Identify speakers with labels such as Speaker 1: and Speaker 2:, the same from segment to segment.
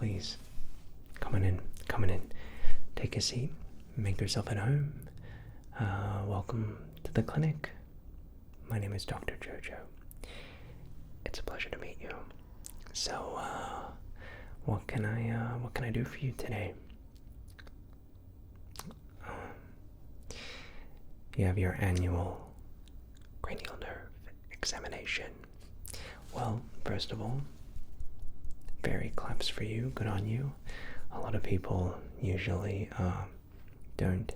Speaker 1: please. Come on in, come on in. Take a seat, make yourself at home. Welcome to the clinic. My name is Dr. Jojo. It's a pleasure to meet you. So, what can I do for you today? You have your annual cranial nerve examination. Well, first of all, very claps for you, good on you. A lot of people usually don't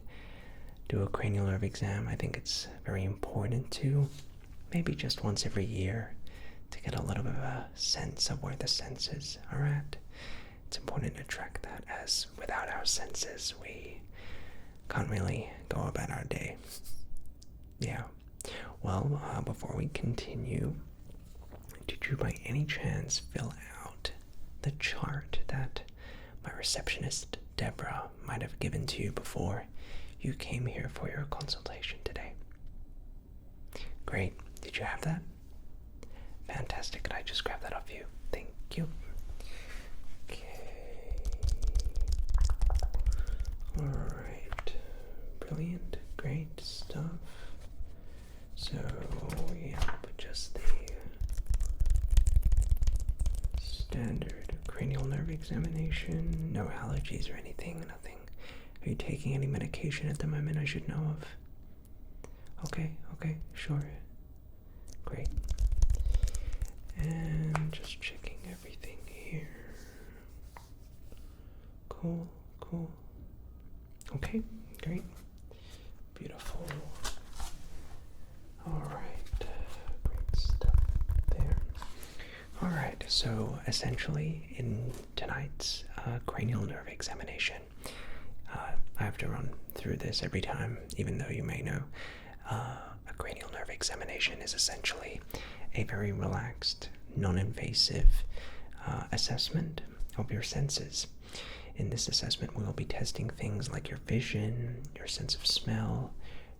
Speaker 1: do a cranial nerve exam. I think it's very important to, maybe just once every year, to get a little bit of a sense of where the senses are at. It's important to track that, as without our senses we can't really go about our day. Yeah. Well, before we continue, did you by any chance fill out the chart that my receptionist Deborah might have given to you before you came here for your consultation today? Great. Did you have that? Fantastic. Could I just grab that off you? Thank you. Okay. Alright. Brilliant. Great stuff. So, yeah, but just the standard cranial nerve examination. No allergies or anything, nothing. Are you taking any medication at the moment I should know of? Okay, sure. Great. And just checking everything here. Cool. Okay, great. Beautiful. Alright, great stuff there. Alright, so essentially in tonight's cranial nerve examination, I have to run through this every time, even though you may know, a cranial nerve examination is essentially a very relaxed, non-invasive assessment of your senses. In this assessment, we will be testing things like your vision, your sense of smell,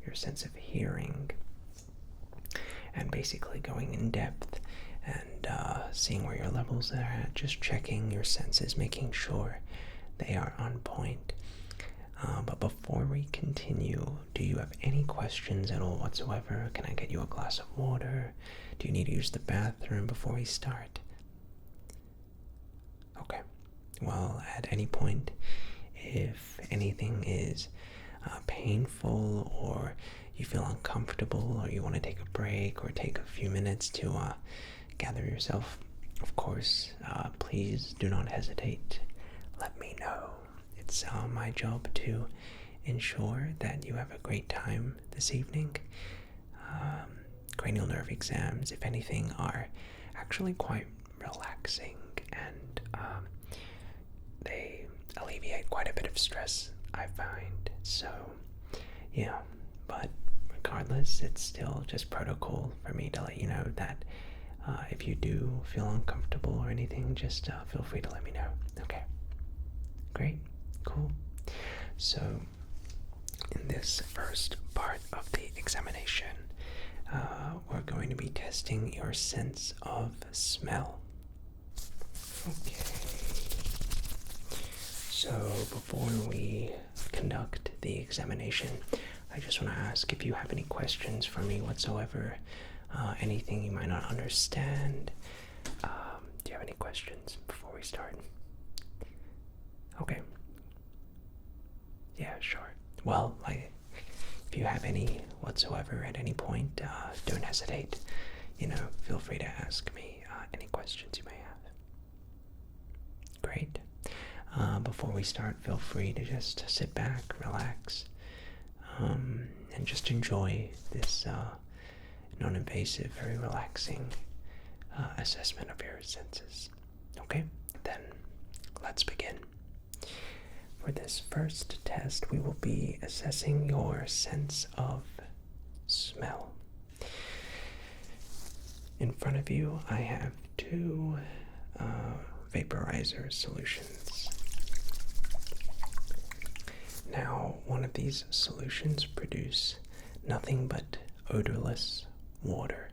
Speaker 1: your sense of hearing, and basically going in depth and seeing where your levels are at, just checking your senses, making sure they are on point. But before we continue, do you have any questions at all whatsoever? Can I get you a glass of water? Do you need to use the bathroom before we start? Okay. Well, at any point, if anything is painful, or you feel uncomfortable, or you want to take a break or take a few minutes to gather yourself, of course, please do not hesitate. Let me know. It's my job to ensure that you have a great time this evening. Cranial nerve exams, if anything, are actually quite relaxing, and they alleviate quite a bit of stress, I find. So, yeah, but regardless, it's still just protocol for me to let you know that if you do feel uncomfortable or anything, just feel free to let me know. Okay, great. Cool. So, in this first part of the examination, we're going to be testing your sense of smell. Okay. So, before we conduct the examination, I just want to ask if you have any questions for me whatsoever, anything you might not understand. Do you have any questions before we start? Okay. Yeah, sure. Well, if you have any whatsoever at any point, don't hesitate. Feel free to ask me any questions you may have. Great. Before we start, feel free to just sit back, relax, and just enjoy this non-invasive, very relaxing assessment of your senses. Okay? Then, let's begin. For this first test, we will be assessing your sense of smell. In front of you, I have two vaporizer solutions. Now, one of these solutions produce nothing but odorless water.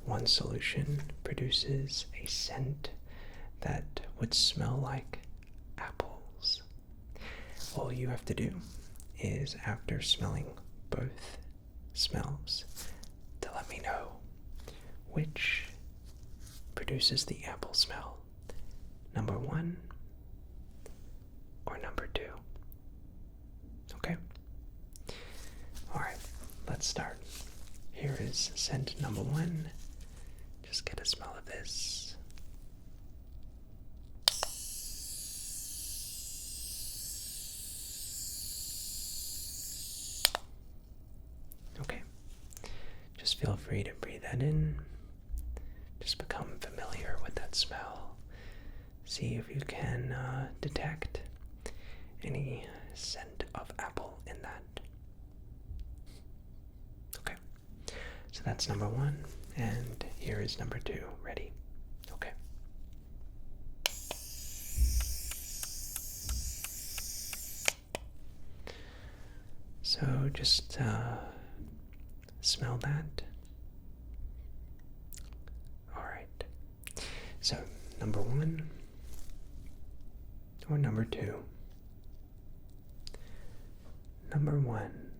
Speaker 1: One solution produces a scent that would smell like apples? All you have to do is, after smelling both smells, to let me know which produces the apple smell. Number 1 or number 2. Okay? Alright, let's start. Here is scent number 1. Just get a smell of this. Okay. Just feel free to breathe that in. Just become familiar with that smell. See if you can detect any scent of apple in that. Okay. So that's number 1. And here is number 2. Ready? Okay. So just smell that. Alright. So, number 1 or number 2? Number 1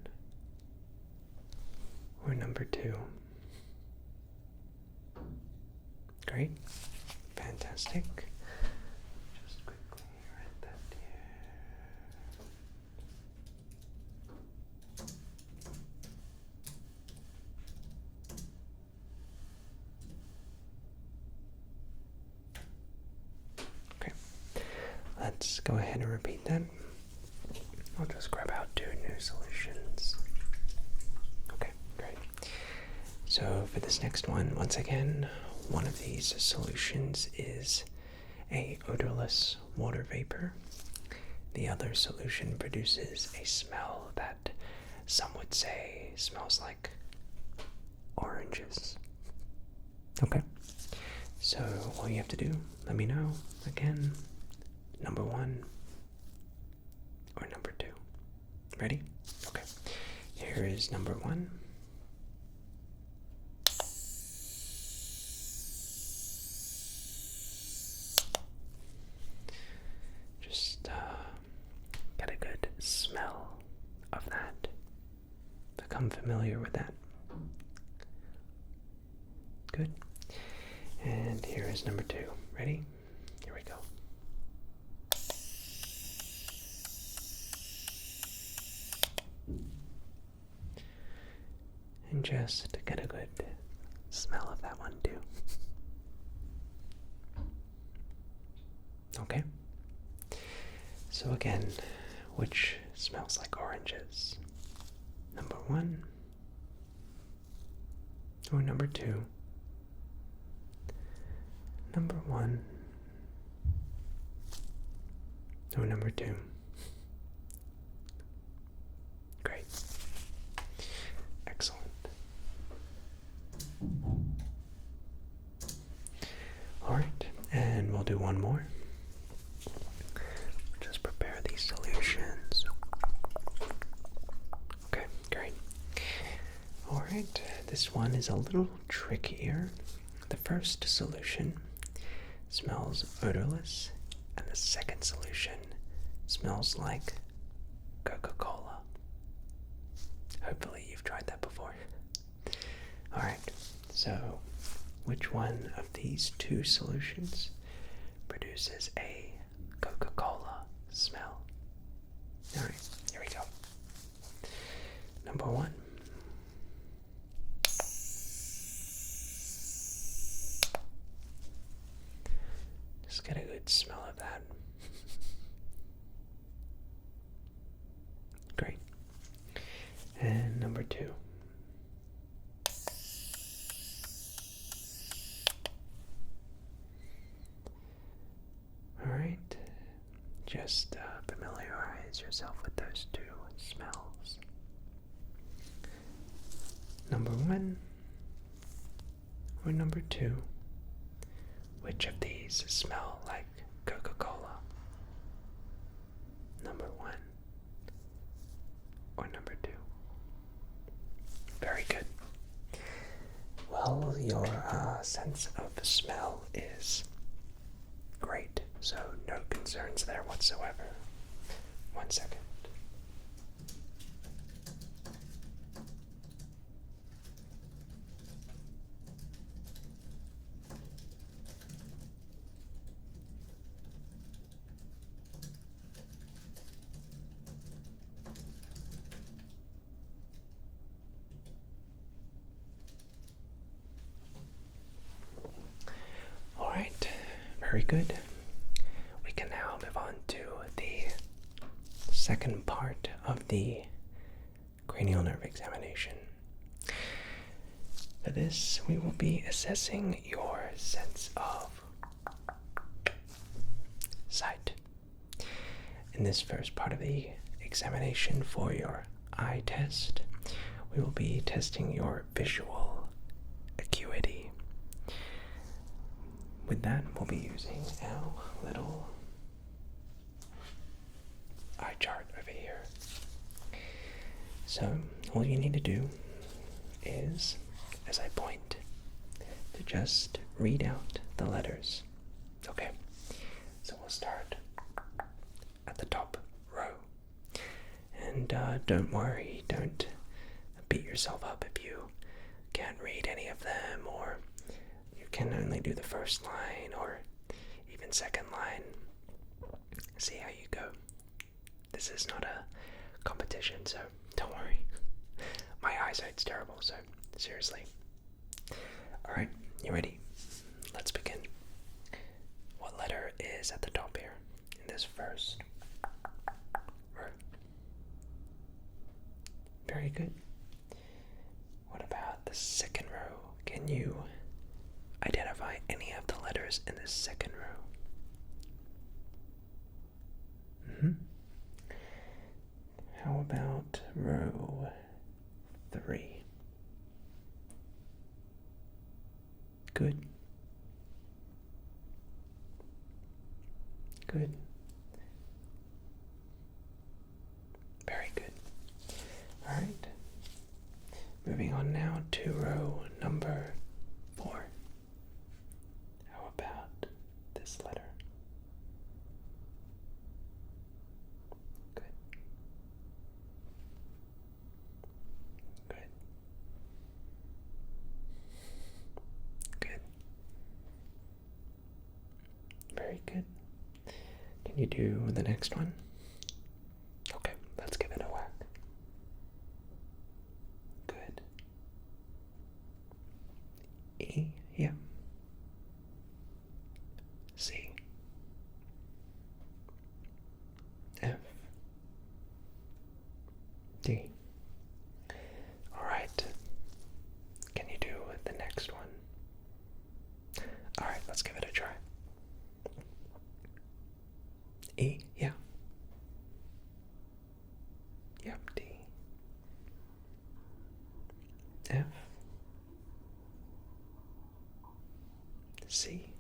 Speaker 1: or number 2? Great. Fantastic. Just quickly write that here. Okay. Let's go ahead and repeat that. I'll just grab out 2 new solutions. Okay, great. So for this next one, once again, one of these solutions is a odorless water vapor. The other solution produces a smell that some would say smells like oranges. Okay. So all you have to do, let me know. Again, number 1 or number 2. Ready? Okay. Here is number 1. Just get a good smell of that. Become familiar with that. Good. And here is number 2. Ready? Here we go. And just get a good smell of that one too. Okay? So again, which smells like oranges? Number 1 or number 2? Number 1 or number 2? Great. Excellent. Alright, and we'll do one more. Just prepare these solutions. Okay, great. Alright, this one is a little trickier. The first solution smells odorless, and the second solution smells like Coca-Cola. Hopefully you've tried that before. Alright, so which one of these 2 solutions produces a Coca-Cola smell? Alright, here we go. Number 1. Just get a good smell of that. Great. And number 2. Alright, just familiarize yourself with those 2 smells. Number 1 or number 2? Which of these smell like Coca-Cola? Number 1 or number 2? Very good. Well, your sense of smell is great. so no concerns there whatsoever. 1 second. Alright, very good. We can now move on to the second part of the cranial nerve examination. For this, we will be assessing your sense of sight. In this first part of the examination for your eye test, we will be testing your visual acuity. With that, we'll be using our little eye chart over here. So, all you need to do is, as I point, to just read out the letters. Okay, so we'll start at the top row. And don't worry, don't beat yourself up if you can't read any of them, or you can only do the first line or even second line. See how you go. This is not a competition, so don't worry. My eyesight's terrible, so seriously. Alright, you ready? Let's begin. What letter is at the top here in this first row? Very good. What about the second row? Can you identify any of the letters in the second row? How about row 3? Good. Good. Very good. All right. Moving on now to row number 4. How about this letter? Good. Good. Good. Very good. Can you do the next one? Okay, let's give it a whack. Good. E, yeah. C. F. D. All right. Can you do the next one? All right, let's give it a try. E, yeah. Yep, D. F. C.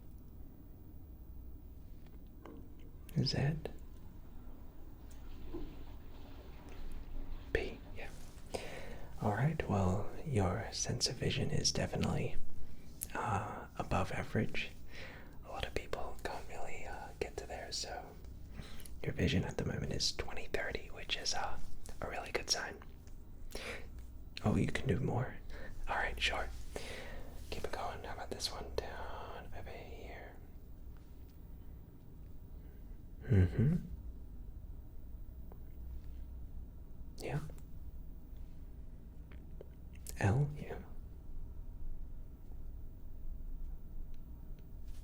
Speaker 1: Z. P, yeah. Alright, well, your sense of vision is definitely above average. A lot of people can't really get to there, so your vision at the moment is 20/30, which is a really good sign. Oh, you can do more? Alright, sure. Keep it going. How about this one down over here? Yeah. L, yeah.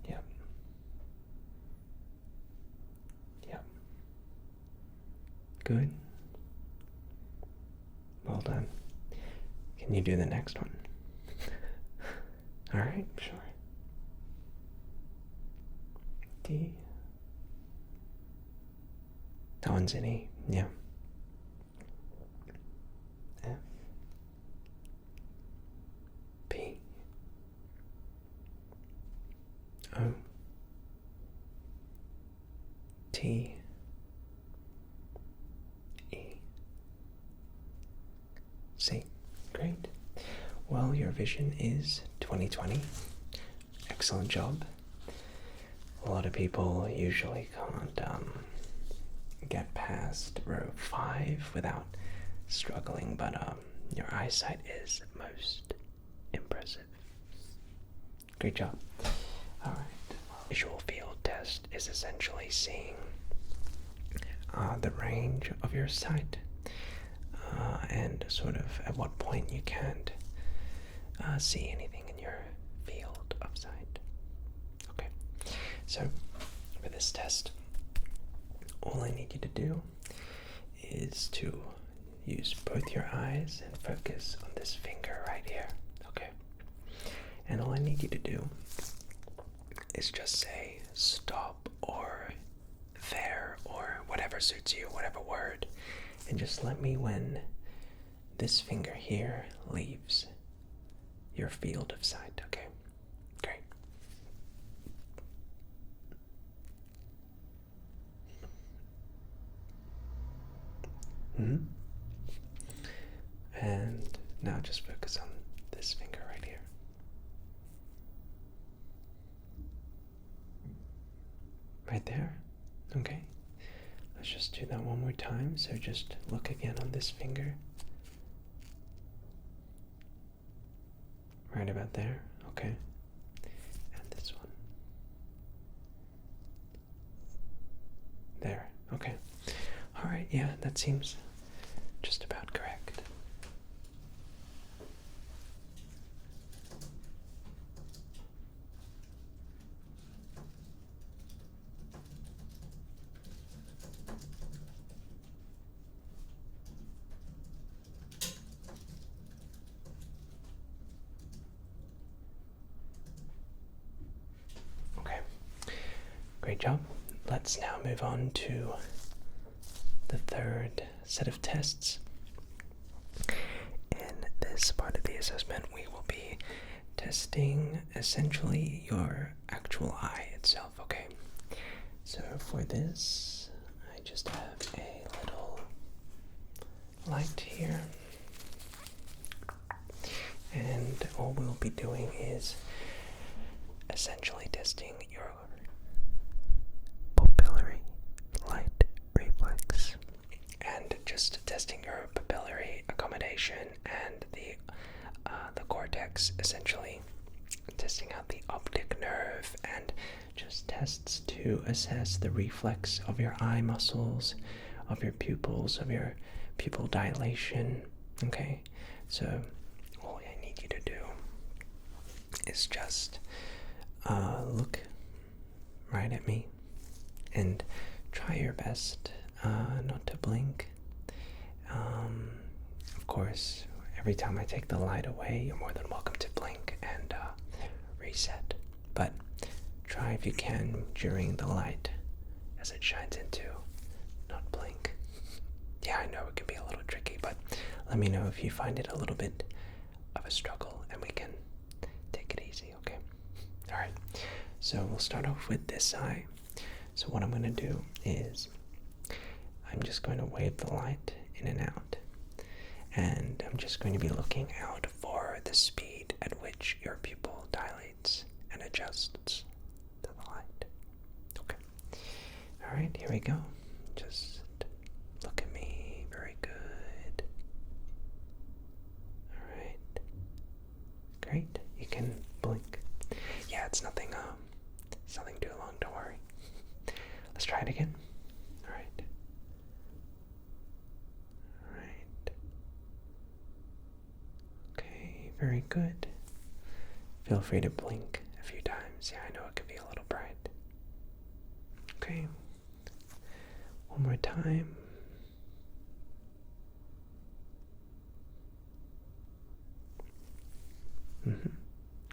Speaker 1: Yep. Yep. Good. Well done. Can you do the next one? Alright, sure. D. That one's an E, yeah. F. P. O. T. E. C. Great. Well, your vision is 20/20. Excellent job. A lot of people usually can't get past row 5 without struggling, but your eyesight is most impressive. Great job. Alright, visual field test is essentially seeing the range of your sight and sort of at what point you can't see anything in your field of sight. Okay, so for this test, all I need you to do is to use both your eyes and focus on this finger right here, okay? And all I need you to do is just say stop or there or whatever suits you, whatever word, and just let me when this finger here leaves your field of sight, okay? Great. And now just focus on this finger right here. Right there? Okay. Let's just do that one more time. So just look again on this finger. Right about there. Okay. And this one. There. Okay. Alright, yeah, that seems just about correct. Okay, great job. Let's now move on to the third set of tests. In this part of the assessment, we will be testing essentially your actual eye itself, okay? So for this, I just have a little light here. And all we'll be doing is essentially testing your pupillary light reflex and just testing your pupillary accommodation and the cortex, essentially testing out the optic nerve, and just tests to assess the reflex of your eye muscles, of your pupils, of your pupil dilation. Okay, so all I need you to do is just look right at me and try your best not to blink. Of course, every time I take the light away, you're more than welcome to blink and reset. But try if you can during the light as it shines into, not blink. Yeah, I know it can be a little tricky, but let me know if you find it a little bit of a struggle and we can take it easy, okay? Alright, so we'll start off with this eye. So what I'm going to do is I'm just going to wave the light in and out, and I'm just going to be looking out for the speed at which your pupil dilates and adjusts to the light. Okay. Alright, here we go. Just look at me. Very good. Alright. Great. You can blink. Yeah, it's nothing too long, don't worry. Let's try it again. Alright. Alright. Okay, very good. Feel free to blink a few times. Yeah, I know it can be a little bright. Okay. One more time.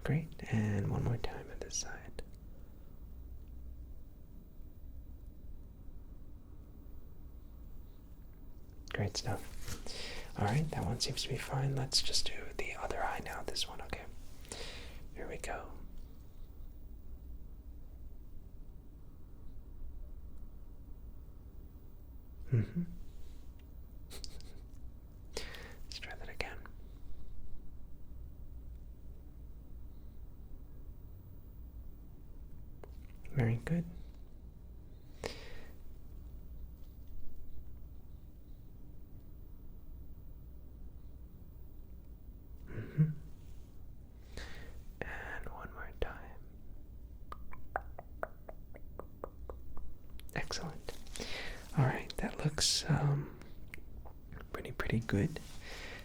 Speaker 1: Great. And one more time at this side. Great stuff. Alright, that one seems to be fine. Let's just do the other eye now, this one, okay? Here we go. Let's try that again. Very good. Mm-hmm. And one more time. Excellent. All right, that looks pretty good.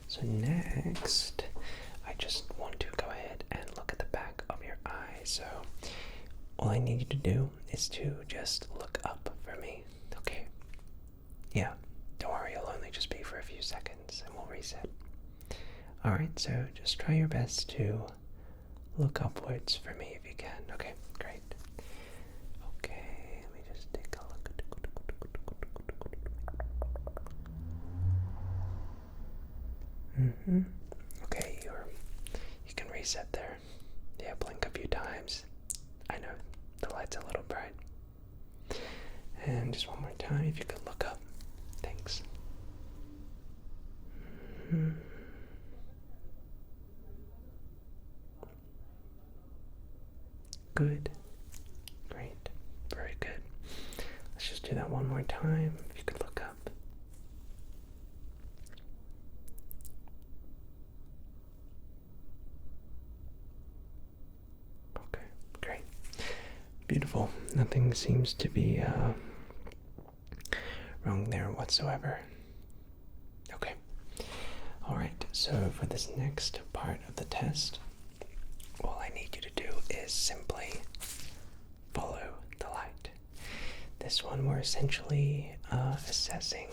Speaker 1: So next, I just want to go ahead and look at the back of your eye. So all I need you to do is to just look up for me, okay? Yeah, don't worry, it'll only just be for a few seconds and we'll reset. Alright, so just try your best to look upwards for me if you can. Okay, great. Okay, let me just take a look. Okay, you can reset there. Yeah, blink a few times. I know the light's a little bright. And just one more time, if you could look up. Thanks. Good. Great. Very good. Let's just do that one more time. If you could look up. Okay, great. Beautiful. Nothing seems to be wrong there whatsoever. Okay. Alright, so for this next part of the test, all I need you to do is simply follow the light. This one we're essentially assessing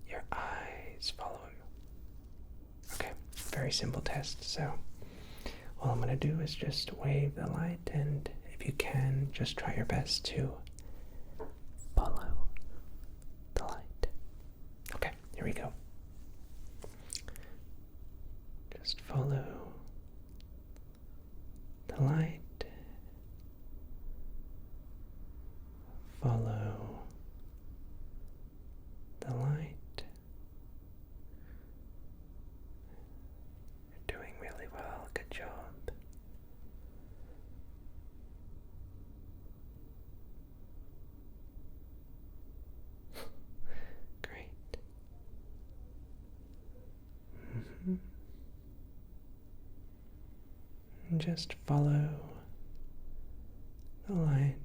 Speaker 1: your eyes. Follow. Okay, very simple test. So all I'm going to do is just wave the light, and if you can, just try your best to follow the light. Okay, here we go. Just follow the light. Follow the light. You're doing really well. Good job. Great. And just follow the light.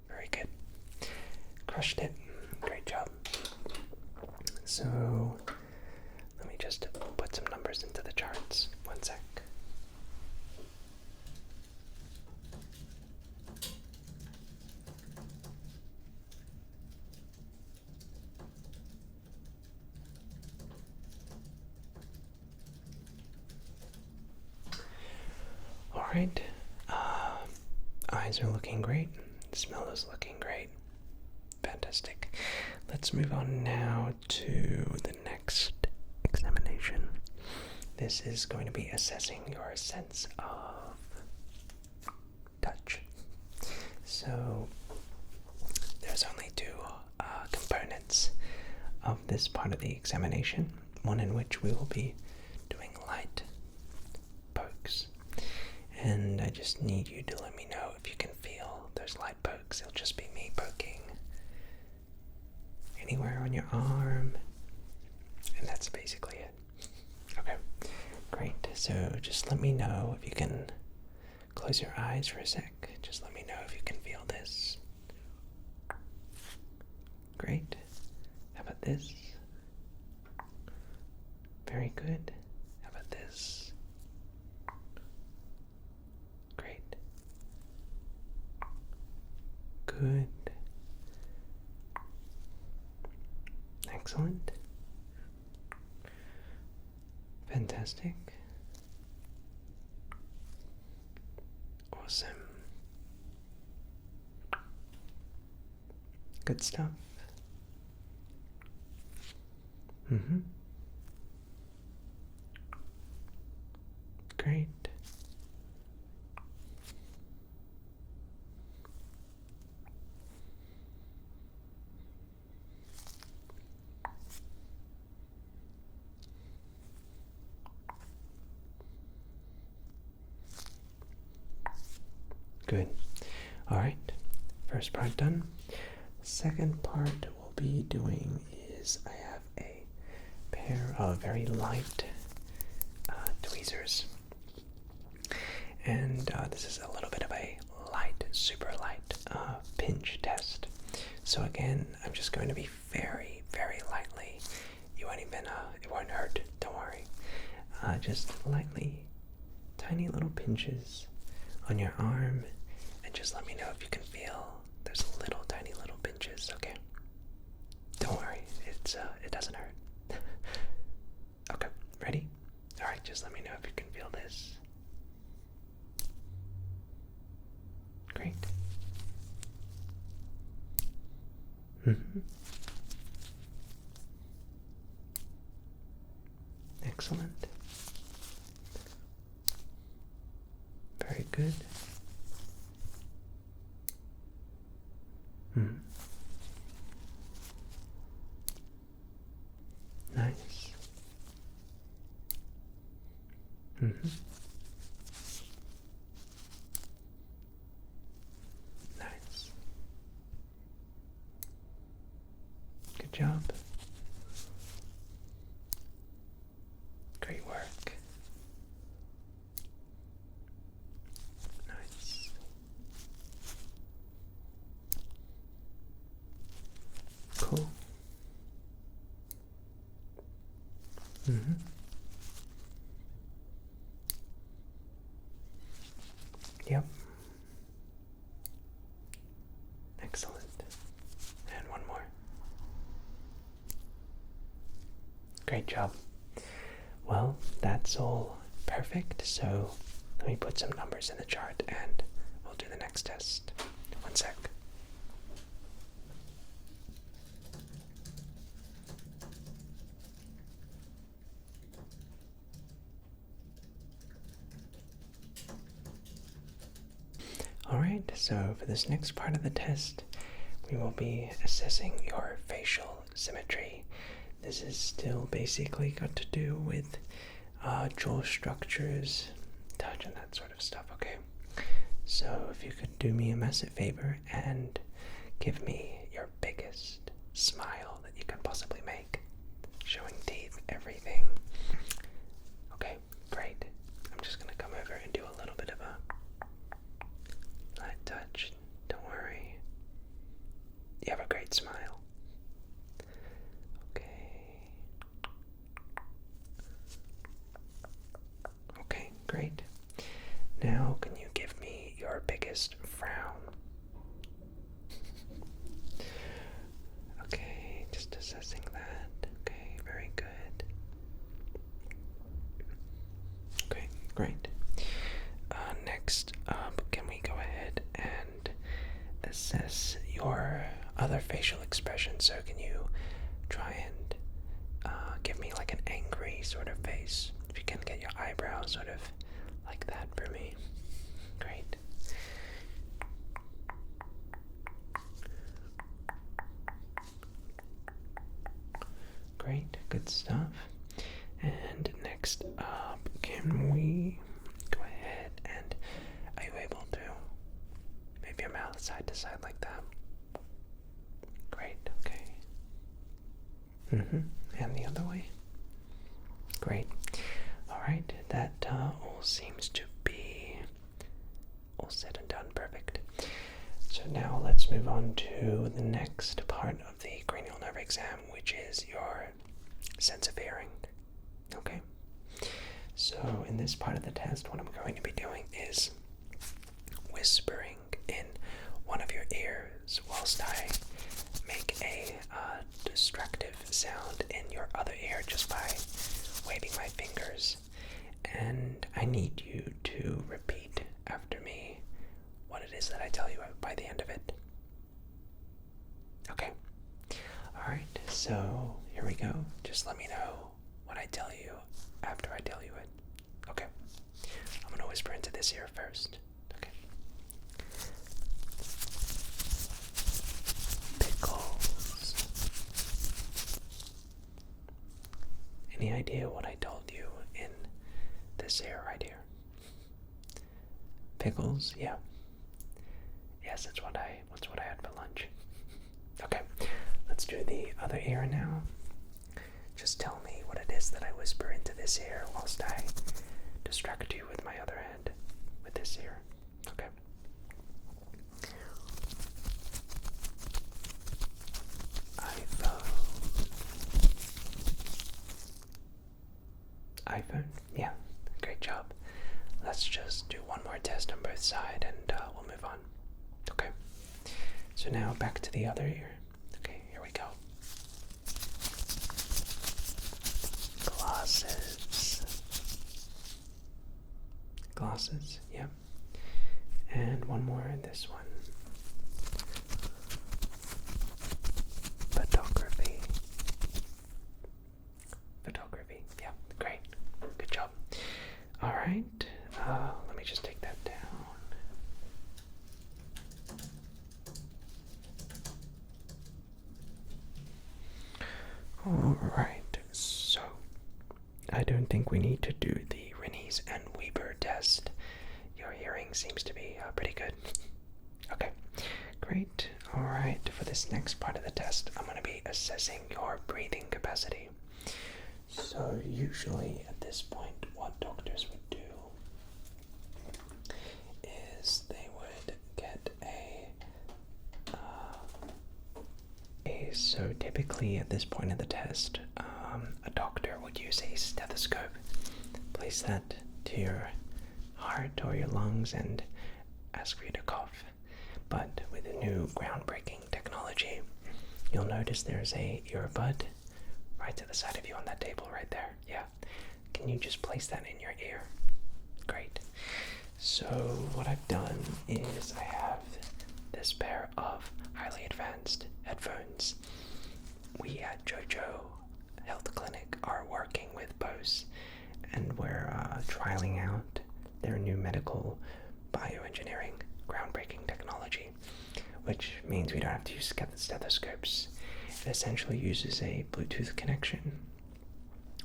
Speaker 1: Very good. Crushed it. Great job. So let me just put some numbers into the charts. One sec. Alright, eyes are looking great, smell is looking great, fantastic. Let's move on now to the next examination. This is going to be assessing your sense of touch. So there's only two components of this part of the examination, one in which we will be doing light pokes. And I just need you to let me know if you can feel those light pokes. It'll just be me poking anywhere on your arm, and that's basically it. Okay, great. So just let me know if you can close your eyes for a sec. Just let me know if you can feel this. Great. How about this? Very good. How about this? Great. Good. Excellent. Fantastic. Awesome. Good stuff. Great. Good. Alright, first part done. Second part we'll be doing is I have a pair of very light tweezers. And this is a little bit of a light, super light pinch test. So again, I'm just going to be very, very lightly. You won't even, it won't hurt, don't worry. Just lightly, tiny little pinches on your arm, and just let me know if you can feel there's little, tiny little pinches, okay? Don't worry, it doesn't hurt. Okay, ready? Alright, just let me know if you can feel this. Great. Excellent. Very good. Nice. Nice. Good job. Great work. Nice. Cool. Yep. Excellent. And one more. Great job. Well, that's all perfect, so let me put some numbers in the chart and we'll do the next test. One sec. Alright, so for this next part of the test, we will be assessing your facial symmetry. This is still basically got to do with jaw structures, touch, and that sort of stuff, okay? So if you could do me a massive favor and give me your biggest smile that you can possibly make, showing teeth, everything. Okay, great. I'm just gonna come over and do a little bit of a light touch. Don't worry. You have a great smile. Okay, great. Now, can you give me your biggest frown? Okay, just assessing that. Okay, very good. Okay, great. Next up, can we go ahead and assess your other facial expression? So can you try and give me like an angry sort of face? If you can get your eyebrows sort of like that for me. Great. Great, good stuff. And next up, can we go ahead and are you able to move your mouth side to side like that? Great, okay. And the other way? Great. Alright, that all seems to be all said and done. Perfect. So now let's move on to the next part of the cranial nerve exam, which is your sense of hearing. Okay? So in this part of the test, what I'm going to be doing is whispering in one of your ears whilst I make a distractive sound in your other ear just by waving my fingers. And I need you to repeat after me what it is that I tell you by the end of it. Okay. Alright, so here we go. Just let me know what I tell you after I tell you it. Okay. I'm going to whisper into this ear first. Okay. Pickles. Any idea what I told you in this ear right here? Pickles? Yeah. Yes, that's what I had for lunch. Okay, let's do the other ear now. Just tell me what it is that I whisper into this ear whilst I distract you with my other hand with this ear. Okay. iPhone? Yeah, great job. Let's just do one more test on both sides and we'll move on. Okay. So now back to the other ear. Okay, here we go. Glasses. Glasses, yeah. And one more in this one. Photography. Photography, yeah, great. Good job. Alright, let me just take that down. Alright, so I don't think we need to do the Rennie's and Weber test. Your hearing seems to be pretty good. Okay, great. Alright, for this next part of the test, I'm going to be assessing your breathing capacity. So usually at this point, what doctors would do is they would get so typically at this point of the test, a doctor would use a stethoscope, place that to your heart or your lungs and ask for you to cough. But with the new groundbreaking technology, you'll notice there's a earbud right to the side of you on that table right there. Yeah. Can you just place that in your ear? Great. So what I've done is I have this pair of highly advanced headphones. We at JoJo Health Clinic are working with Bose, and we're trialing out their new medical bioengineering groundbreaking technology, which means we don't have to use stethoscopes. It essentially uses a Bluetooth connection,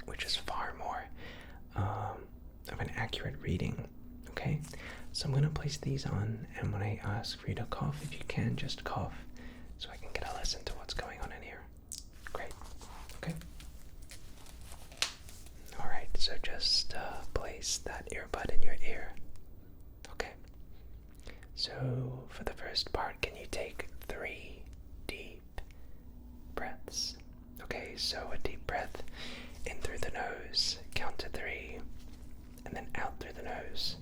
Speaker 1: which is far more of an accurate reading. Okay, so I'm going to place these on, and when I ask for you to cough, if you can, just cough so I can get a listen to what's going on in here. Great. Okay. Alright, so just place that earbud in your ear. Okay. So for the first part, can you take 3 deep breaths? Okay, so a deep breath in through the nose, count to 3, and then out through the nose,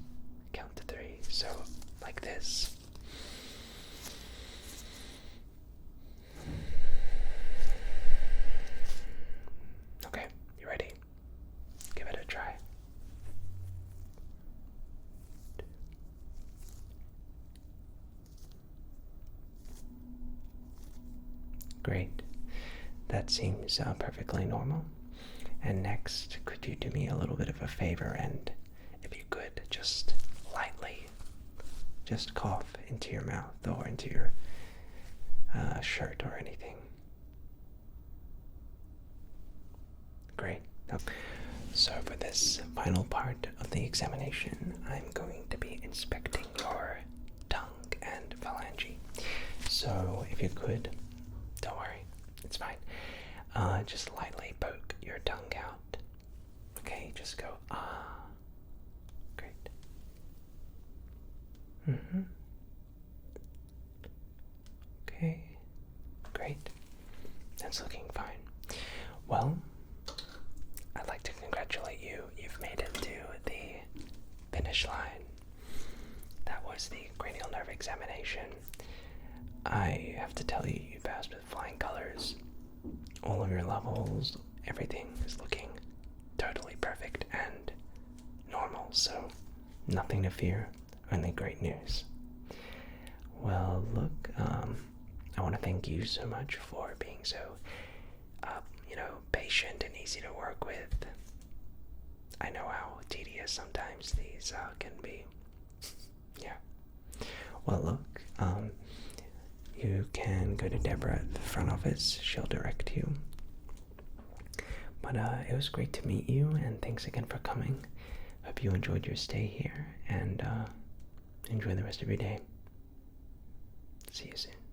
Speaker 1: count to 3. So like this. Okay, you ready? Give it a try. Great. That seems perfectly normal. And next, could you do me a little bit of a favor, and if you could, just lightly, just cough into your mouth or into your shirt or anything. Great. So for this final part of the examination, I'm going to be inspecting your tongue and phalange. So if you could, don't worry, it's fine. Just lightly poke your tongue out. Okay, just go, ah. Great. Okay, great. That's looking fine. Well, I'd like to congratulate you. You've made it to the finish line. That was the cranial nerve examination. I have to tell you, you passed with flying colors. All of your levels, everything is looking totally perfect and normal, so nothing to fear, only great news. Well, look, I want to thank you so much for being so, patient and easy to work with. I know how tedious sometimes these can be. Yeah. Well, look, you can go to Deborah at the front office. She'll direct you. But it was great to meet you, and thanks again for coming. Hope you enjoyed your stay here, and enjoy the rest of your day. See you soon.